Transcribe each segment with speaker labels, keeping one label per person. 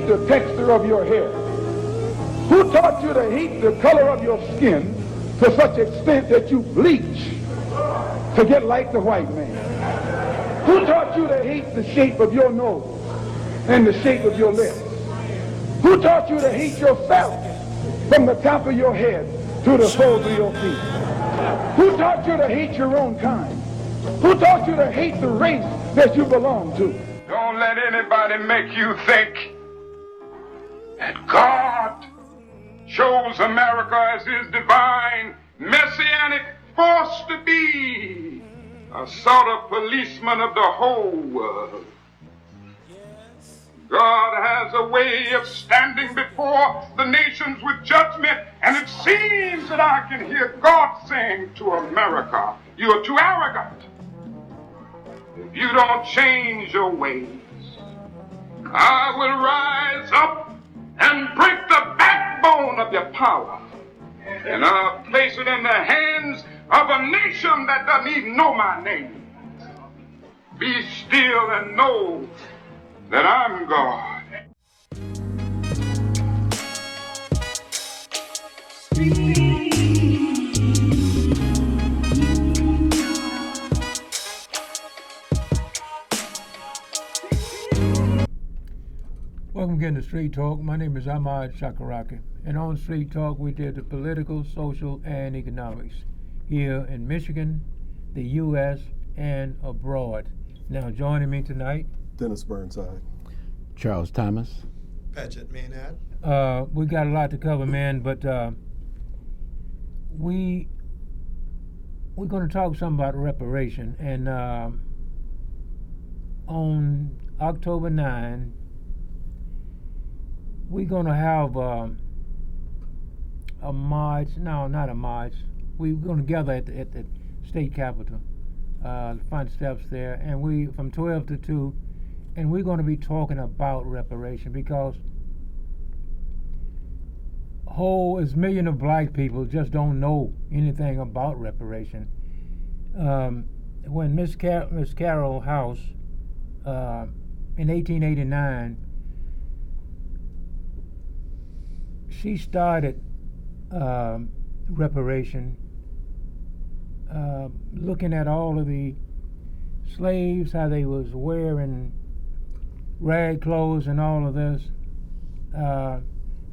Speaker 1: hate the texture of your hair? Who taught you to hate the color of your skin to such extent that you bleach to get like the white man? Who taught you to hate the shape of your nose and the shape of your lips? Who taught you to hate yourself from the top of your head to the soles of your feet? Who taught you to hate your own kind? Who taught you to hate the race that you belong to?
Speaker 2: Don't let anybody make you think that God chose America as his divine messianic force to be a sort of policeman of the whole world. God has a way of standing before the nations with judgment, and it seems that I can hear God saying to America, you are too arrogant. If you don't change your ways, I will rise up and break the backbone of your power, and I'll place it in the hands of a nation that doesn't even know my name. Be still and know that I'm God.
Speaker 3: Welcome again to Street Talk. My name is Ahmad Shakaraki, and on Street Talk we did the political, social, and economics here in Michigan, the U.S., and abroad. Now joining me tonight,
Speaker 4: Dennis Burnside,
Speaker 5: Charles Thomas,
Speaker 6: Paget Maynard.
Speaker 3: We got a lot to cover, man, but we're going to talk some about reparation. And on October 9, we're going to have a march. No, not a march. We're going to gather at the state capitol, the front steps there, and we from 12 to 2, and we're going to be talking about reparation because as millions of black people just don't know anything about reparation. When Miss Carol House in 1889, she started reparation, looking at all of the slaves, how they was wearing rag clothes and all of this.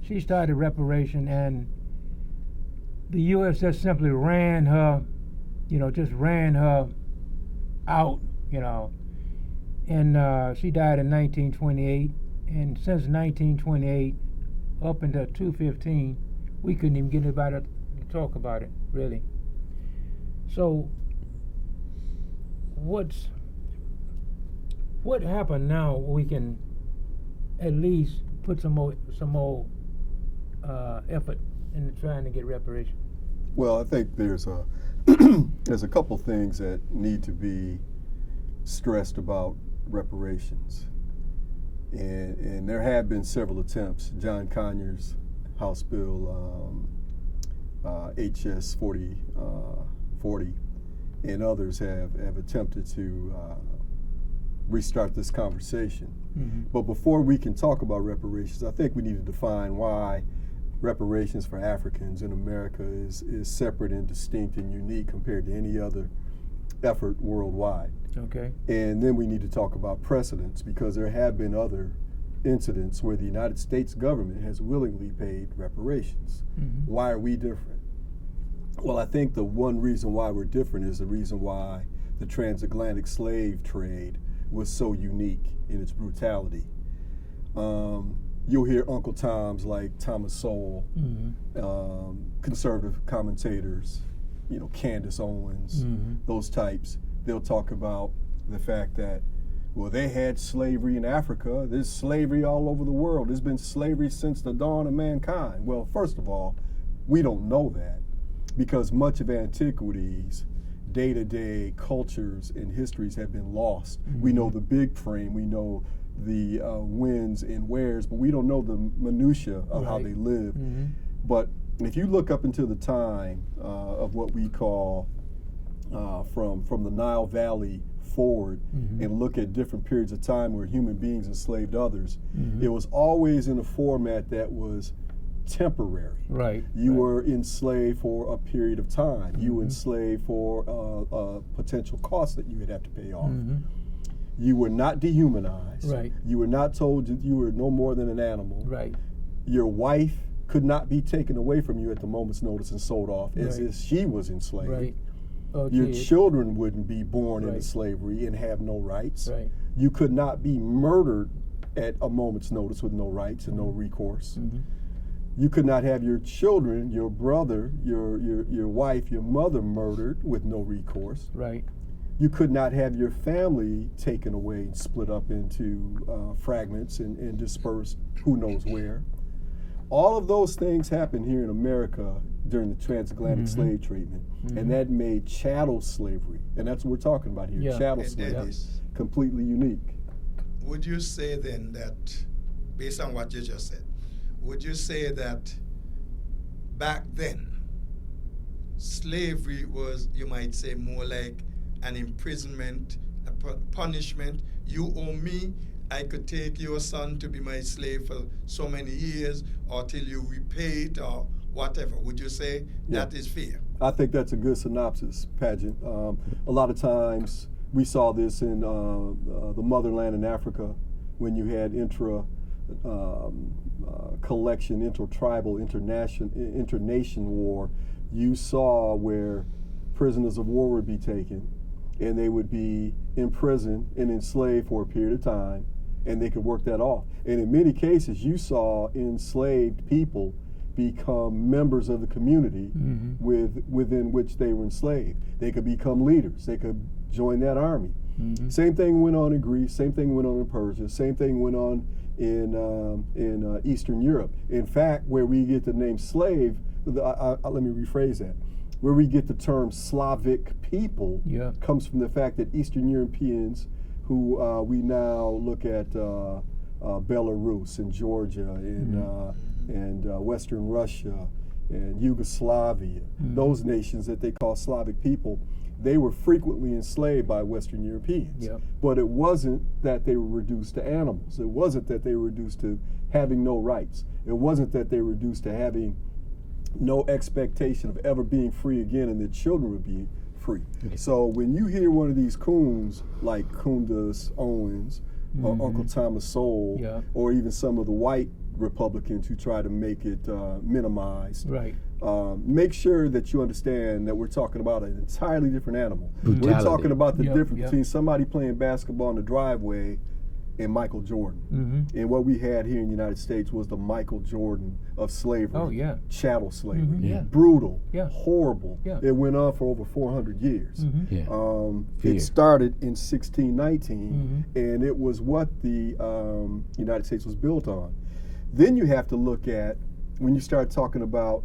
Speaker 3: She started reparation, and the U.S. just simply ran her out, and she died in 1928, and since 1928 up until 2015, we couldn't even get anybody to talk about it, really. So what happened now? We can at least put some more effort in trying to get reparation.
Speaker 4: Well, I think there's a couple things that need to be stressed about reparations, and there have been several attempts. John Conyers' House Bill HS 40, and others have attempted to restart this conversation. Mm-hmm. But before we can talk about reparations, I think we need to define why reparations for Africans in America is separate and distinct and unique compared to any other effort worldwide.
Speaker 3: Okay.
Speaker 4: And then we need to talk about precedents, because there have been other incidents where the United States government has willingly paid reparations. Mm-hmm. Why are we different? Well, I think the one reason why we're different is the reason why the transatlantic slave trade was so unique in its brutality. You'll hear Uncle Toms like Thomas Sowell, mm-hmm. Conservative commentators, Candace Owens, mm-hmm. those types. They'll talk about the fact that, well, they had slavery in Africa. There's slavery all over the world. There's been slavery since the dawn of mankind. Well, first of all, we don't know that, because much of antiquity's day-to-day cultures and histories have been lost. Mm-hmm. We know the big frame, we know the whens and wheres, but we don't know the minutia of how they lived. Mm-hmm. But if you look up into the time of what we call from the Nile Valley forward and look at different periods of time where human beings enslaved others, it was always in a format that was temporary.
Speaker 3: Right.
Speaker 4: You were enslaved for a period of time. You were enslaved for potential costs that you would have to pay off. You were not dehumanized.
Speaker 3: Right.
Speaker 4: You were not told that you were no more than an animal.
Speaker 3: Right.
Speaker 4: Your wife could not be taken away from you at the moment's notice and sold off as if she was enslaved.
Speaker 3: Right. Oh,
Speaker 4: Your
Speaker 3: gee,
Speaker 4: children wouldn't be born
Speaker 3: Right.
Speaker 4: into slavery and have no rights.
Speaker 3: Right.
Speaker 4: You could not be murdered at a moment's notice with no rights and no recourse. You could not have your children, your brother, your wife, your mother murdered with no recourse.
Speaker 3: Right.
Speaker 4: You could not have your family taken away and split up into fragments and dispersed who knows where. All of those things happened here in America during the transatlantic slave treatment, and that made chattel slavery, and that's what we're talking about here,
Speaker 3: Yeah.
Speaker 4: chattel
Speaker 6: It did.
Speaker 4: slavery, completely unique.
Speaker 6: Would you say then that, based on what you just said, would you say that back then, slavery was, you might say, more like an imprisonment, a punishment? You owe me, I could take your son to be my slave for so many years or till you repay it or whatever. Would you say that is fair?
Speaker 4: I think that's a good synopsis, Pageant. A lot of times we saw this in the motherland in Africa when you had collection, intertribal, internation war. You saw where prisoners of war would be taken and they would be imprisoned and enslaved for a period of time, and they could work that off. And in many cases, you saw enslaved people become members of the community within which they were enslaved. They could become leaders. They could join that army. Same thing went on in Greece. Same thing went on in Persia. Same thing went on in Eastern Europe. In fact, where we get the name slave, let me rephrase that. Where we get the term Slavic people comes from the fact that Eastern Europeans, who we now look at Belarus and Georgia and Western Russia and Yugoslavia, those nations that they call Slavic people, they were frequently enslaved by Western Europeans. But it wasn't that they were reduced to animals. It wasn't that they were reduced to having no rights. It wasn't that they were reduced to having no expectation of ever being free again and their children would be free. So when you hear one of these coons like Kundus Owens or Uncle Thomas Sowell or even some of the white Republicans who try to make it minimized, make sure that you understand that we're talking about an entirely different animal.
Speaker 5: Brutality.
Speaker 4: We're talking about the difference between somebody playing basketball in the driveway and Michael Jordan. And what we had here in the United States was the Michael Jordan of slavery, chattel slavery, brutal, horrible. It went on for over 400 years. It started in 1619, and it was what the United States was built on. Then you have to look at, when you start talking about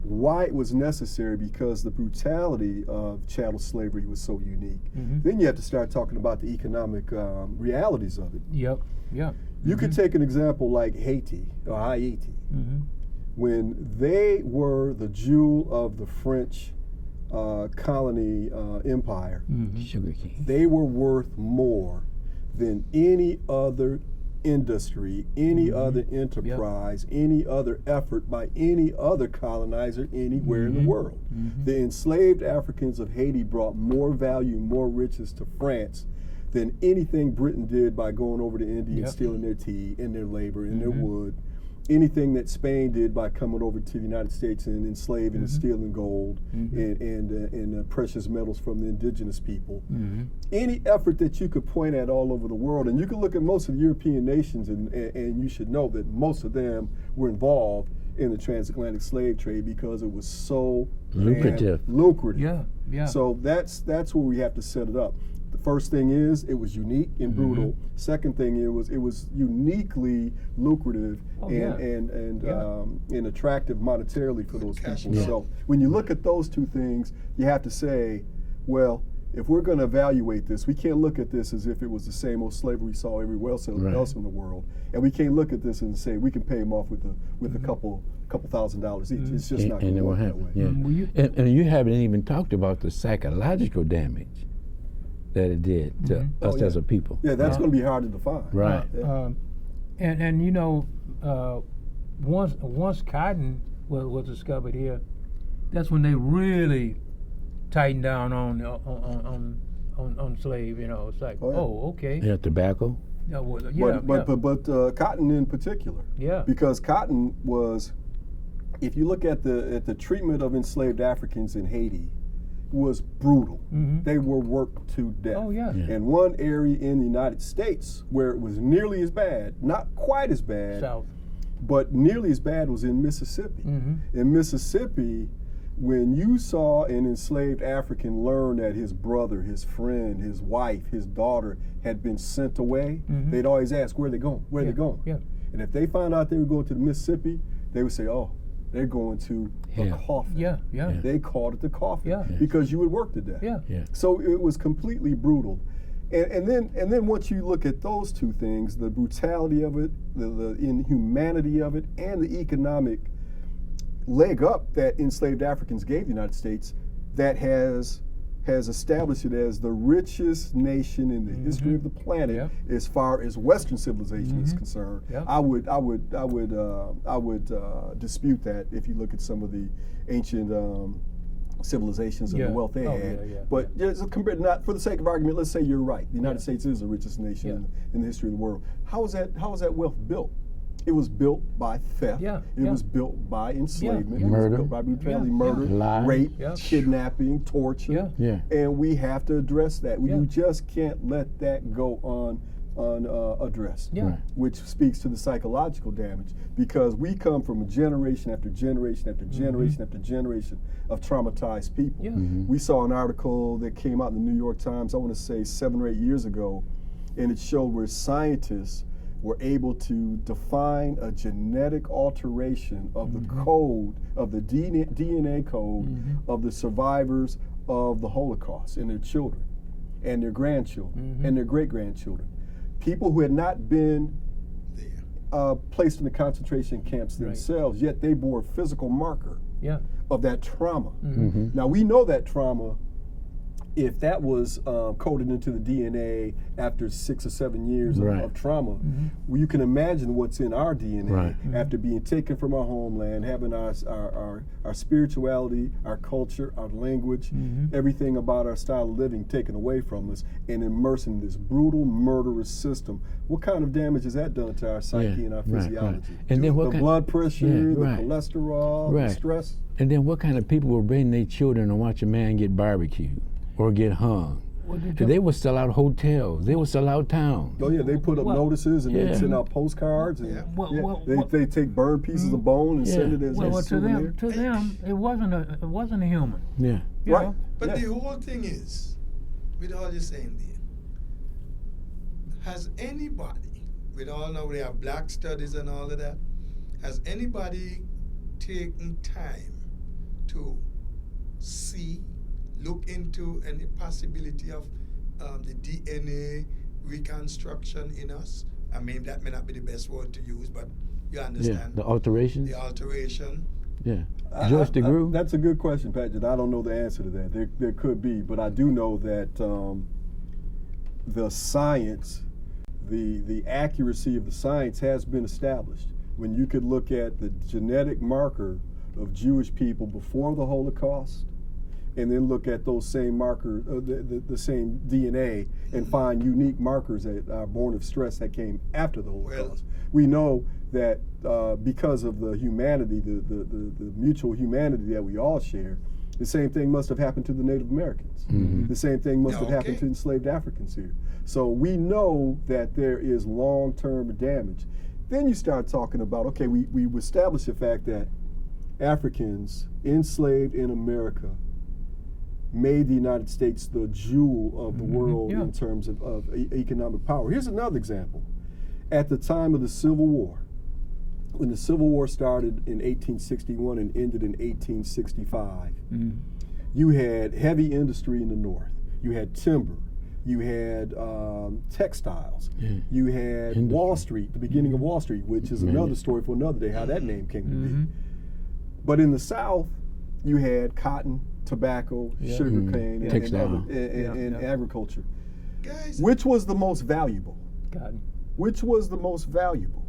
Speaker 4: why it was necessary, because the brutality of chattel slavery was so unique. Then you have to start talking about the economic realities of it. You could take an example like Haiti, or Haiti. When they were the jewel of the French colony empire, they were worth more than any other industry, any other enterprise, any other effort by any other colonizer anywhere in the world. The enslaved Africans of Haiti brought more value, more riches to France than anything Britain did by going over to India and stealing their tea and their labor and their wood. Anything that Spain did by coming over to the United States and enslaving and stealing gold and precious metals from the indigenous people. Any effort that you could point at all over the world, and you can look at most of the European nations and you should know that most of them were involved in the transatlantic slave trade because it was so lucrative. So that's where we have to set it up. The first thing is it was unique and brutal. Second thing it was uniquely lucrative and attractive monetarily for those people. So when you look at those two things, you have to say, well, if we're going to evaluate this, we can't look at this as if it was the same old slavery we saw everywhere else in the world, and we can't look at this and say we can pay them off with a couple $1,000s each. It's just not going to work that way.
Speaker 5: And you haven't even talked about the psychological damage that it did to us as a people.
Speaker 4: Yeah, that's going to be hard to define.
Speaker 5: Right.
Speaker 3: And you know, once cotton was discovered here, that's when they really tightened down on slave. You know, it's like, okay.
Speaker 5: Yeah, tobacco.
Speaker 3: Yeah, well,
Speaker 4: But cotton in particular.
Speaker 3: Yeah.
Speaker 4: Because cotton was, if you look at the treatment of enslaved Africans in Haiti, was brutal. They were worked to death.
Speaker 3: Oh yeah.
Speaker 4: And one area in the United States where it was nearly as bad, not quite as bad,
Speaker 3: South.
Speaker 4: but nearly as bad, was in Mississippi. In Mississippi, when you saw an enslaved African learn that his brother, his friend, his wife, his daughter had been sent away, they'd always ask, where are they going? Where are they going?
Speaker 3: Yeah.
Speaker 4: And if they found out they were going to the Mississippi, they would say, oh, they're going to the coffin.
Speaker 3: Yeah.
Speaker 4: They called it the coffin
Speaker 3: Yeah.
Speaker 4: because you would work to death.
Speaker 3: Yeah.
Speaker 4: So it was completely brutal. And then once you look at those two things, the brutality of it, the inhumanity of it, and the economic leg up that enslaved Africans gave the United States, that has established it as the richest nation in the history of the planet as far as Western civilization is concerned. I would dispute that if you look at some of the ancient civilizations and the wealth they had. But not for the sake of argument, let's say you're right. The United States is the richest nation in the history of the world. How is that wealth built? It was built by theft. It was built by enslavement. It was built by brutality, murder, rape, kidnapping, torture. And we have to address that. You just can't let that go unaddressed. Which speaks to the psychological damage, because we come from generation after generation after generation after generation of traumatized people. We saw an article that came out in the New York Times, I want to say 7 or 8 years ago, and it showed where scientists were able to define a genetic alteration of the code, of the DNA code of the survivors of the Holocaust, and their children, and their grandchildren, and their great-grandchildren. People who had not been placed in the concentration camps themselves, yet they bore a physical marker of that trauma. Now, we know that trauma, if that was coded into the DNA after 6 or 7 years of trauma, well, you can imagine what's in our DNA after being taken from our homeland, having our spirituality, our culture, our language, everything about our style of living taken away from us, and immersed in this brutal, murderous system. What kind of damage has that done to our psyche and our physiology?
Speaker 5: And then
Speaker 4: the blood pressure, the cholesterol, the stress.
Speaker 5: And then what kind of people will bring their children and watch a man get barbecued or get hung? They would sell out hotels. They would sell out towns.
Speaker 4: Oh yeah, they put up notices and they send out postcards. And they take burned pieces of bone and send it as a souvenir.
Speaker 3: To them, it wasn't a human.
Speaker 5: Yeah.
Speaker 3: You know?
Speaker 6: But the whole thing is, with all you're saying there, has anybody, with all now we have black studies and all of that, has anybody taken time to look into any possibility of the DNA reconstruction in us? I mean, that may not be the best word to use, but you understand.
Speaker 5: Yeah, the alterations.
Speaker 6: The alteration.
Speaker 5: Yeah. George DeGroote?
Speaker 4: That's a good question, Patrick. I don't know the answer to that. There could be, but I do know that the science, the accuracy of the science has been established. When you could look at the genetic marker of Jewish people before the Holocaust, and then look at those same markers, the same DNA, and find unique markers that are born of stress that came after the Holocaust. We know that because of the humanity, the mutual humanity that we all share, the same thing must have happened to the Native Americans. The same thing must have happened to enslaved Africans here. So we know that there is long-term damage. Then you start talking about, okay, we establish the fact that Africans enslaved in America made the United States the jewel of the world in terms of economic power. Here's another example. At the time of the Civil War, when the Civil War started in 1861 and ended in 1865, you had heavy industry in the North. You had timber. You had textiles. You had Wall Street, the beginning of Wall Street, which is another story for another day, how that name came to be. But in the South, you had cotton, tobacco, sugar cane, and agriculture.
Speaker 6: Guys,
Speaker 4: Which was the most valuable?
Speaker 3: God.
Speaker 4: Which was the most valuable?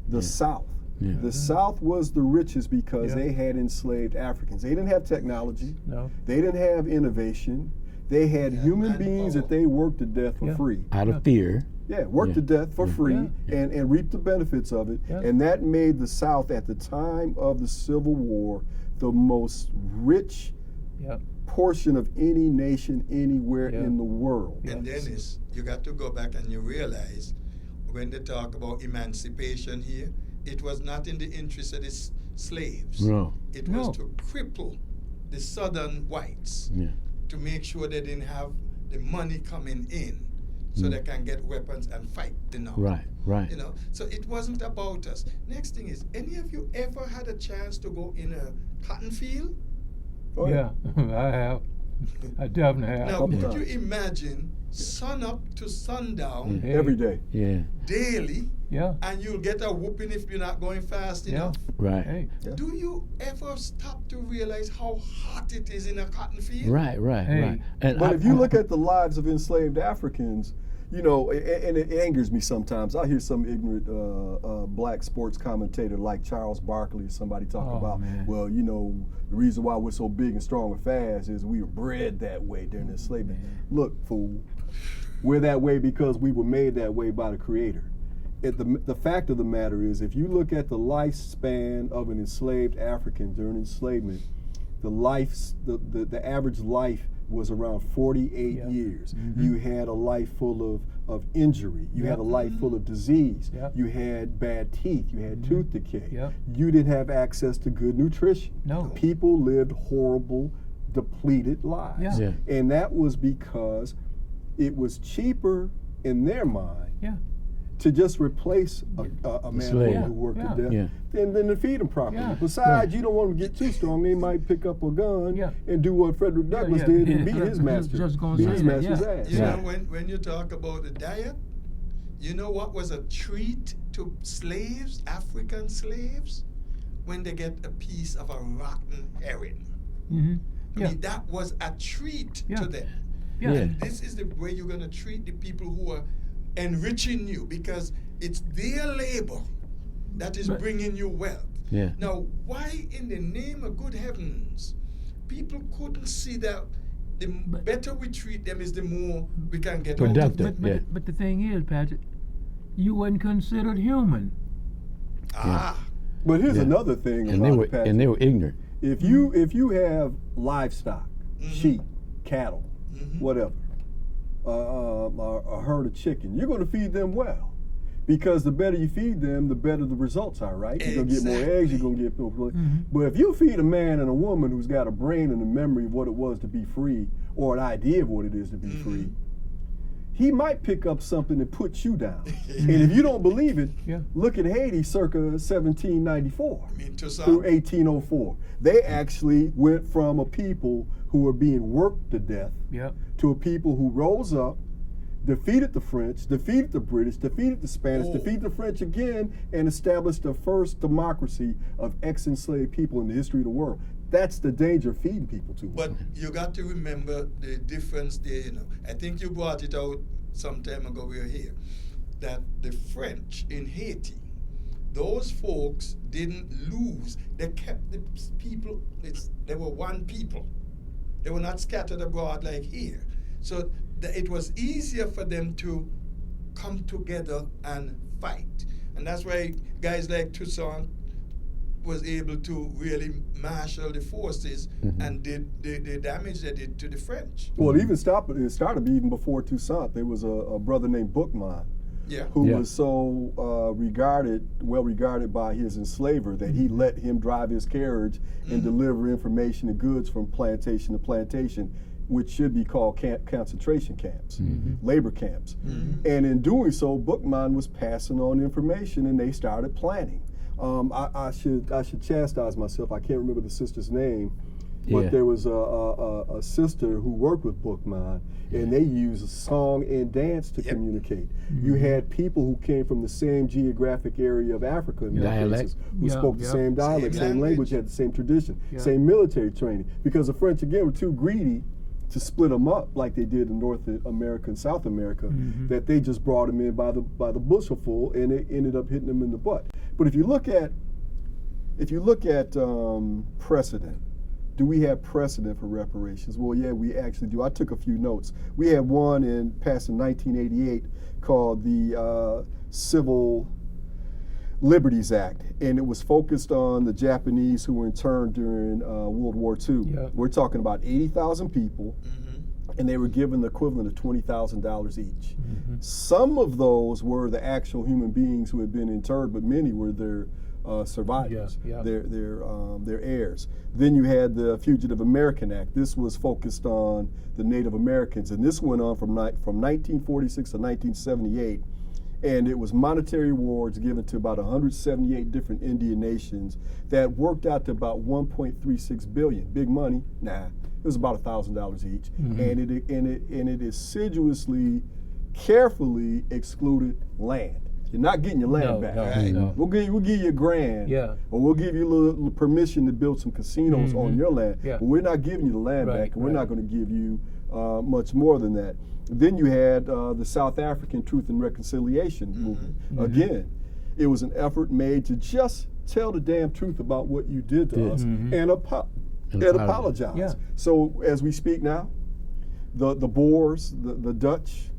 Speaker 4: The South.
Speaker 5: Yeah.
Speaker 4: The South was the richest because
Speaker 3: Yeah.
Speaker 4: they had enslaved Africans. They didn't have technology.
Speaker 3: No.
Speaker 4: They didn't have innovation. They had human beings that they worked to death for
Speaker 3: Yeah.
Speaker 4: free.
Speaker 5: Out of fear.
Speaker 4: Yeah, worked to death for free and reaped the benefits of it.
Speaker 3: Yeah.
Speaker 4: And that made the South at the time of the Civil War the most rich
Speaker 3: Yep.
Speaker 4: portion of any nation anywhere
Speaker 3: Yeah.
Speaker 4: in the world.
Speaker 6: And Dennis, you got to go back and you realize when they talk about emancipation here, it was not in the interest of the slaves.
Speaker 5: No.
Speaker 6: It was
Speaker 3: No.
Speaker 6: to cripple the southern whites
Speaker 5: Yeah.
Speaker 6: to make sure they didn't have the money coming in so they can get weapons and fight the North.
Speaker 5: Right, right.
Speaker 6: You know, so it wasn't about us. Next thing is, any of you ever had a chance to go in a cotton field?
Speaker 4: Oh,
Speaker 3: Yeah, I have. I definitely have.
Speaker 6: Now,
Speaker 4: Couple
Speaker 6: could you
Speaker 4: times.
Speaker 6: imagine sun up to sundown
Speaker 3: Hey.
Speaker 4: Every day.
Speaker 5: Yeah.
Speaker 6: daily,
Speaker 3: Yeah.
Speaker 6: and you'll get a whooping if you're not going fast
Speaker 3: Yeah.
Speaker 6: enough?
Speaker 5: Right.
Speaker 3: Hey.
Speaker 4: Yeah.
Speaker 6: Do you ever stop to realize how hot it is in a cotton field?
Speaker 5: Right, right,
Speaker 3: Hey.
Speaker 5: right. And
Speaker 4: But if you look at the lives of enslaved Africans, you know, and it angers me sometimes. I hear some ignorant black sports commentator like Charles Barkley or somebody talk
Speaker 3: Oh,
Speaker 4: about,
Speaker 3: man.
Speaker 4: well, you know, the reason why we're so big and strong and fast is we were bred that way during enslavement. Look, fool, we're that way because we were made that way by the Creator. The fact of the matter is, if you look at the lifespan of an enslaved African during enslavement, the average life was around 48
Speaker 3: Yeah.
Speaker 4: years.
Speaker 3: Mhm.
Speaker 4: You had a life full of injury. You had a life full of disease.
Speaker 3: Yep.
Speaker 4: You had bad teeth. You had tooth decay.
Speaker 3: Yep.
Speaker 4: You didn't have access to good nutrition.
Speaker 3: No.
Speaker 4: People lived horrible, depleted lives.
Speaker 3: Yeah.
Speaker 5: Yeah.
Speaker 4: And that was because it was cheaper in their mind
Speaker 3: Yeah.
Speaker 4: to just replace a man or
Speaker 5: slave.
Speaker 4: woman who worked
Speaker 3: Yeah.
Speaker 4: to death
Speaker 5: Yeah.
Speaker 4: than to feed them properly.
Speaker 3: Yeah.
Speaker 4: Besides, you don't want them to get too strong. They might pick up a gun
Speaker 3: Yeah.
Speaker 4: and do what Frederick Douglass
Speaker 3: yeah.
Speaker 4: did
Speaker 3: Yeah.
Speaker 4: and beat his
Speaker 3: Just-
Speaker 4: master.
Speaker 3: just gonna
Speaker 4: beat
Speaker 3: say
Speaker 4: his
Speaker 3: that,
Speaker 4: master's
Speaker 3: yeah.
Speaker 4: ass.
Speaker 6: You
Speaker 5: Yeah.
Speaker 6: know, when you talk about the diet, you know what was a treat to slaves, African slaves? When they get a piece of a rotten herring.
Speaker 3: Mm-hmm.
Speaker 6: I
Speaker 3: Yeah.
Speaker 6: mean, that was a treat
Speaker 3: Yeah.
Speaker 6: to them.
Speaker 3: Yeah.
Speaker 5: Yeah.
Speaker 6: And this is the way you're going to treat the people who are enriching you, because it's their labor that is
Speaker 3: But-
Speaker 6: bringing you wealth.
Speaker 5: Yeah.
Speaker 6: Now, why in the name of good heavens, people couldn't see that the
Speaker 3: But-
Speaker 6: better we treat them is the more we can get out of
Speaker 5: Productive.
Speaker 6: them.
Speaker 3: But,
Speaker 5: Yeah.
Speaker 3: but the thing is, Patrick, you wasn't considered human.
Speaker 6: Ah,
Speaker 4: But here's
Speaker 5: Yeah.
Speaker 4: another thing
Speaker 5: And
Speaker 4: about
Speaker 5: they
Speaker 4: it,
Speaker 5: were
Speaker 4: Patrick.
Speaker 5: ignorant.
Speaker 4: If you have livestock, sheep, cattle, whatever, a herd of chicken, you're going to feed them well. Because the better you feed them, the better the results are, right? You're going to get more eggs, you're going to get more. But if you feed a man and a woman who's got a brain and a memory of what it was to be free, or an idea of what it is to be free, he might pick up something and put you down. And if you don't believe it,
Speaker 3: Yeah.
Speaker 4: look at Haiti circa 1794
Speaker 6: I mean, to
Speaker 4: through
Speaker 6: some.
Speaker 4: 1804. They actually went from a people who were being worked to death
Speaker 3: Yep.
Speaker 4: to a people who rose up, defeated the French, defeated the British, defeated the Spanish,
Speaker 6: Oh.
Speaker 4: defeated the French again, and established the first democracy of ex-enslaved people in the history of the world. That's the danger of feeding people to.
Speaker 6: But you got to remember the difference there, you know. I think you brought it out some time ago, we were here, that the French in Haiti, those folks didn't lose. They kept the people, they were one people. They were not scattered abroad like here. So it was easier for them to come together and fight. And that's why guys like Toussaint was able to really marshal the forces and did the damage they did to the French.
Speaker 4: Well, it started even before Toussaint. There was a brother named Bookman
Speaker 6: Yeah.
Speaker 4: who
Speaker 5: Yeah.
Speaker 4: was so well regarded by his enslaver that he let him drive his carriage and deliver information and goods from plantation to plantation, which should be called concentration camps, labor camps. And in doing so, Bookman was passing on information, and they started planning. I should chastise myself. I can't remember the sister's name, but
Speaker 5: Yeah.
Speaker 4: there was a sister who worked with Bookman, and they used song and dance to
Speaker 6: Yep.
Speaker 4: communicate. You had people who came from the same geographic area of Africa in many
Speaker 5: Dialect.
Speaker 4: cases, who
Speaker 3: Yeah,
Speaker 4: spoke the
Speaker 3: yeah.
Speaker 4: same dialect,
Speaker 6: Same
Speaker 4: same language,
Speaker 6: language.
Speaker 4: had the same tradition,
Speaker 3: Yeah.
Speaker 4: same military training. Because the French again were too greedy to split them up like they did in North America and South America, that they just brought them in by the bushelful, and it ended up hitting them in the butt. But if you look at precedent, do we have precedent for reparations? Well, yeah, we actually do. I took a few notes. We had one passed in 1988 called the Civil Liberties Act, and it was focused on the Japanese who were interned during World War II.
Speaker 3: Yeah.
Speaker 4: We're talking about 80,000 people, and they were given the equivalent of $20,000 each. Some of those were the actual human beings who had been interned, but many were their survivors, their heirs. Then you had the Fugitive American Act. This was focused on the Native Americans, and this went on from 1946 to 1978. And it was monetary awards given to about 178 different Indian nations that worked out to about 1.36 billion. Big money? Nah, it was about $1,000 each. And it assiduously, carefully excluded land. You're not getting your land back.
Speaker 3: No.
Speaker 4: We'll give you $1,000, or we'll give you a little permission to build some casinos on your land. But we're not giving you the land back, and we're not going to give you much more than that. Then you had the South African Truth and Reconciliation movement. Again, it was an effort made to just tell the damn truth about what you did to us and apologize.
Speaker 3: Yeah.
Speaker 4: So as we speak now, the Boers, the Dutch,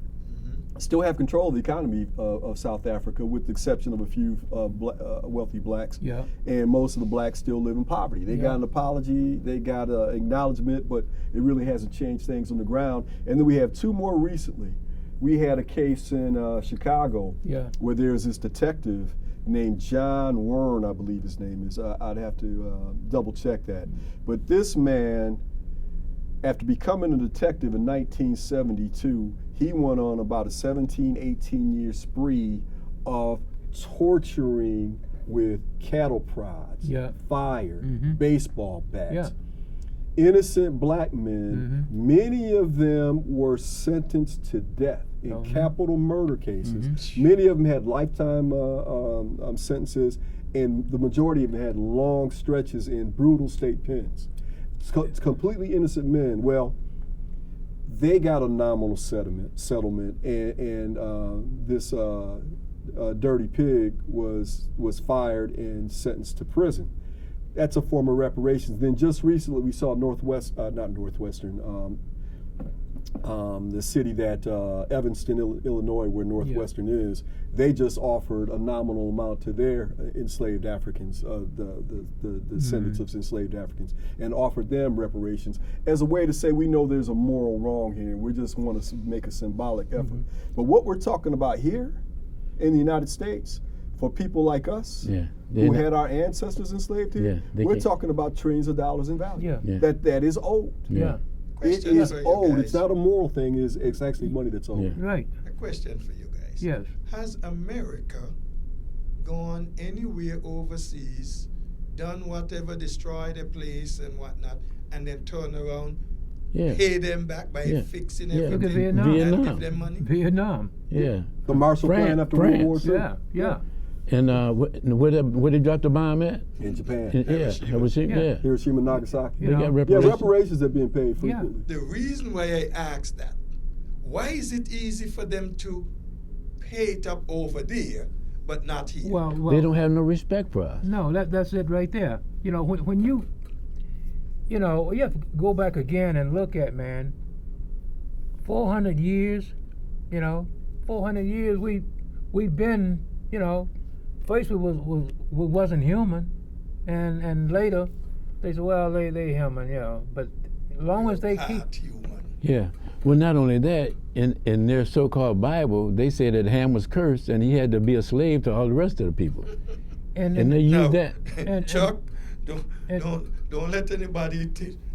Speaker 4: still have control of the economy of South Africa, with the exception of a few wealthy blacks.
Speaker 3: Yeah.
Speaker 4: And most of the blacks still live in poverty. They got an apology, they got an acknowledgement, but it really hasn't changed things on the ground. And then we have two more recently. We had a case in Chicago where there's this detective named John Wern, I believe his name is. I'd have to double check that. But this man, after becoming a detective in 1972, he went on about a 18-year spree of torturing with cattle prods, fire, baseball bats. Innocent black men, many of them were sentenced to death in capital murder cases. Many of them had lifetime sentences, and the majority of them had long stretches in brutal state pens. It's completely innocent men. Well, they got a nominal settlement, and this dirty pig was fired and sentenced to prison. That's a form of reparations. Then just recently we saw the city that Evanston, Illinois, where Northwestern is, they just offered a nominal amount to their enslaved Africans, the descendants of enslaved Africans, and offered them reparations as a way to say, we know there's a moral wrong here, we just want to make a symbolic effort. But what we're talking about here in the United States, for people like us who had our ancestors enslaved here, we're talking about trillions of dollars in value. That is owed. It is owed. It's not a moral thing. It's actually money that's owed.
Speaker 3: Right.
Speaker 6: A question for you guys.
Speaker 3: Yes.
Speaker 6: Has America gone anywhere overseas, done whatever, destroyed a place and whatnot, and then turn around, pay them back by fixing everything,
Speaker 3: Look at Vietnam.
Speaker 6: and give them money?
Speaker 3: Vietnam.
Speaker 4: The Marshall Plan after World War II.
Speaker 3: Yeah.
Speaker 5: And where they dropped the bomb at?
Speaker 4: In Japan.
Speaker 5: Hiroshima,
Speaker 4: Nagasaki.
Speaker 5: They got reparations.
Speaker 4: Reparations have been paid frequently.
Speaker 6: The reason why I asked that, why is it easy for them to pay it up over there, but not here?
Speaker 3: Well,
Speaker 5: they don't have no respect for us.
Speaker 3: No, that's it right there. You know, when you have to go back again and look at, man, 400 years, 400 years we've been, first we wasn't human, and later they said, well, they human, but as long as they keep
Speaker 6: human.
Speaker 5: Yeah. Well, not only that, in their so-called Bible, they say that Ham was cursed and he had to be a slave to all the rest of the people. And they use that.
Speaker 6: And Chuck, don't let anybody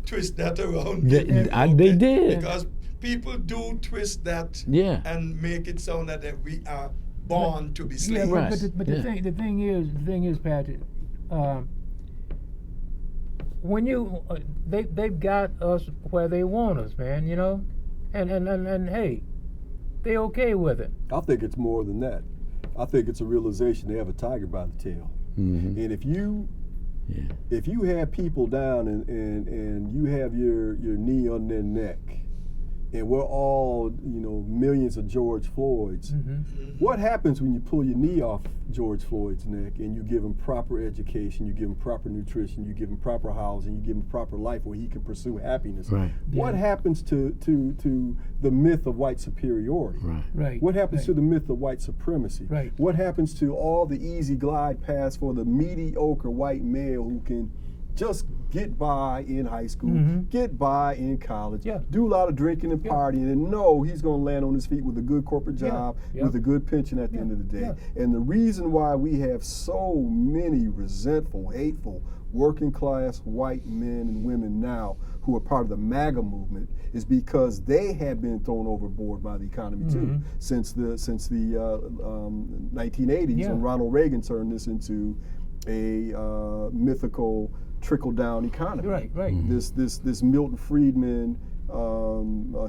Speaker 6: twist that around.
Speaker 5: They did.
Speaker 6: Because people do twist that and make it sound that we are born to be slaves.
Speaker 3: Yeah, but the thing is, Patrick, when they've got us where they want us, man, and hey, they okay with it.
Speaker 4: I think it's more than that. I think it's a realization they have a tiger by the tail. And if you
Speaker 5: Yeah.
Speaker 4: If you have people down and you have your knee on their neck, and we're all, millions of George Floyds, what happens when you pull your knee off George Floyd's neck and you give him proper education, you give him proper nutrition, you give him proper housing, you give him proper life where he can pursue happiness?
Speaker 5: Right.
Speaker 4: What happens to the myth of white superiority?
Speaker 3: Right.
Speaker 4: What happens
Speaker 3: Right.
Speaker 4: to the myth of white supremacy?
Speaker 3: Right.
Speaker 4: What happens to all the easy glide paths for the mediocre white male who can just get by in high school, get by in college, do a lot of drinking and partying, and know he's going to land on his feet with a good corporate job, with a good pension at the end of the day. And the reason why we have so many resentful, hateful, working class white men and women now who are part of the MAGA movement is because they have been thrown overboard by the economy too, since the 1980s when Ronald Reagan turned this into a mythical trickle-down economy.
Speaker 3: Right.
Speaker 4: This Milton Friedman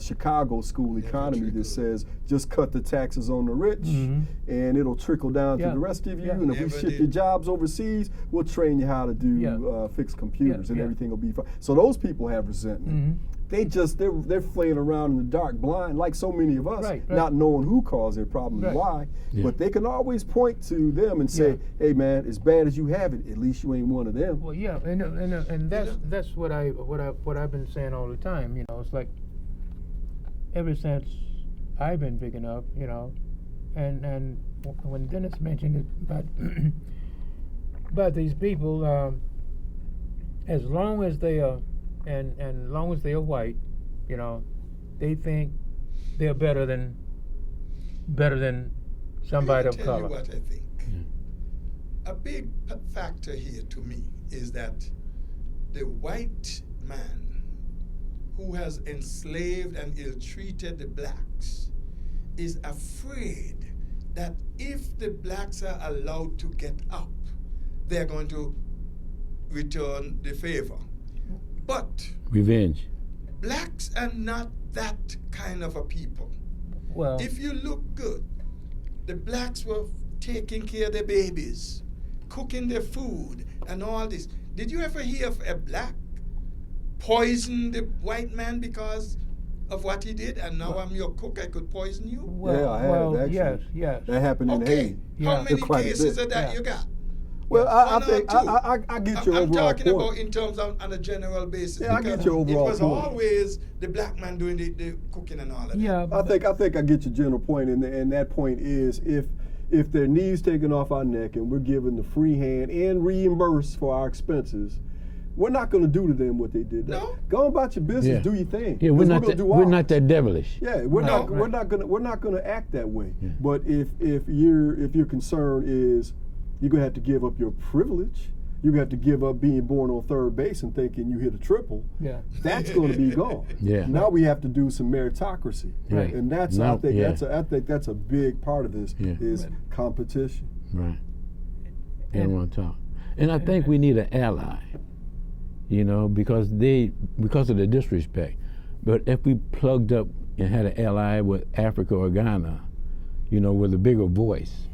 Speaker 4: Chicago school economy that says just cut the taxes on the rich and it'll trickle down to the rest of you. And if we ship your jobs overseas, we'll train you how to do fix computers and everything will be fine. So those people have resentment. They're flaying around in the dark blind like so many of us, not knowing who caused their problem and why. But they can always point to them and say, hey man, as bad as you have it, at least you ain't one of them.
Speaker 3: Well, and that's what I've been saying all the time. It's like ever since I've been big enough, and when Dennis mentioned it about these people, as long as they are. And as long as they are white, they think they're better than somebody of color.
Speaker 6: Tell you what I think. A big factor here to me is that the white man who has enslaved and ill-treated the blacks is afraid that if the blacks are allowed to get up, they're going to return the favor. But
Speaker 5: revenge.
Speaker 6: Blacks are not that kind of a people.
Speaker 3: Well,
Speaker 6: if you look good, the blacks were taking care of their babies, cooking their food, and all this. Did you ever hear of a black poison the white man because of what he did? And now I'm your cook, I could poison you?
Speaker 3: Well,
Speaker 4: I have actually.
Speaker 3: Yes.
Speaker 4: That happened in Haiti.
Speaker 6: How many cases of that you got?
Speaker 4: Well, I think I get your overall point.
Speaker 6: I'm talking about in terms of on a general basis.
Speaker 4: Yeah, I get your overall point.
Speaker 6: It was always the black man doing the cooking and all of that.
Speaker 3: Yeah,
Speaker 4: I think I get your general point, and that point is if their knees taken off our neck and we're given the free hand and reimbursed for our expenses, we're not going to do to them what they did.
Speaker 6: No.
Speaker 4: Go about your business, do your thing.
Speaker 5: Yeah, we're not that devilish.
Speaker 4: Yeah, we're not going to act that way. Yeah. But if your concern is you're going to have to give up your privilege, you're going to have to give up being born on third base and thinking you hit a triple.
Speaker 3: Yeah.
Speaker 4: That's going to be gone.
Speaker 5: Yeah.
Speaker 4: Now we have to do some meritocracy.
Speaker 5: Right.
Speaker 4: And I think that's a big part of this is competition.
Speaker 5: Right. And on top. And I think we need an ally, because of the disrespect. But if we plugged up and had an ally with Africa or Ghana, with a bigger voice.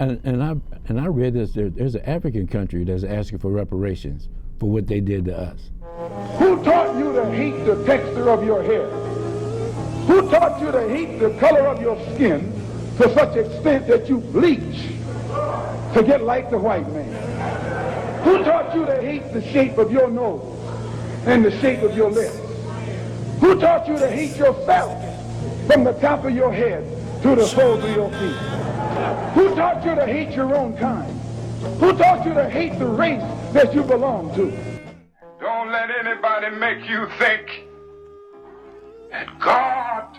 Speaker 5: And I read this. There's an African country that's asking for reparations for what they did to us.
Speaker 1: Who taught you to hate the texture of your hair? Who taught you to hate the color of your skin to such extent that you bleach to get like the white man? Who taught you to hate the shape of your nose and the shape of your lips? Who taught you to hate yourself from the top of your head to the soles of your feet? Who taught you to hate your own kind? Who taught you to hate the race that you belong to?
Speaker 2: Don't let anybody make you think that God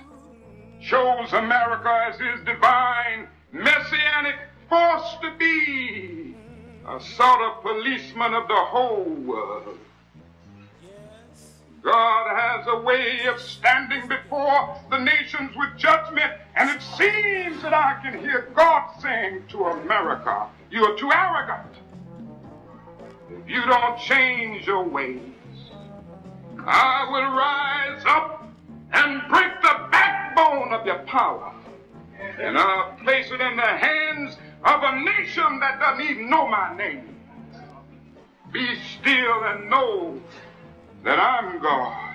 Speaker 2: chose America as his divine, messianic force to be a sort of policeman of the whole world. God has a way of standing before the nations with judgment, and it seems that I can hear God saying to America, you are too arrogant. If you don't change your ways, I will rise up and break the backbone of your power, and I'll place it in the hands of a nation that doesn't even know my name. Be still and know that I'm God.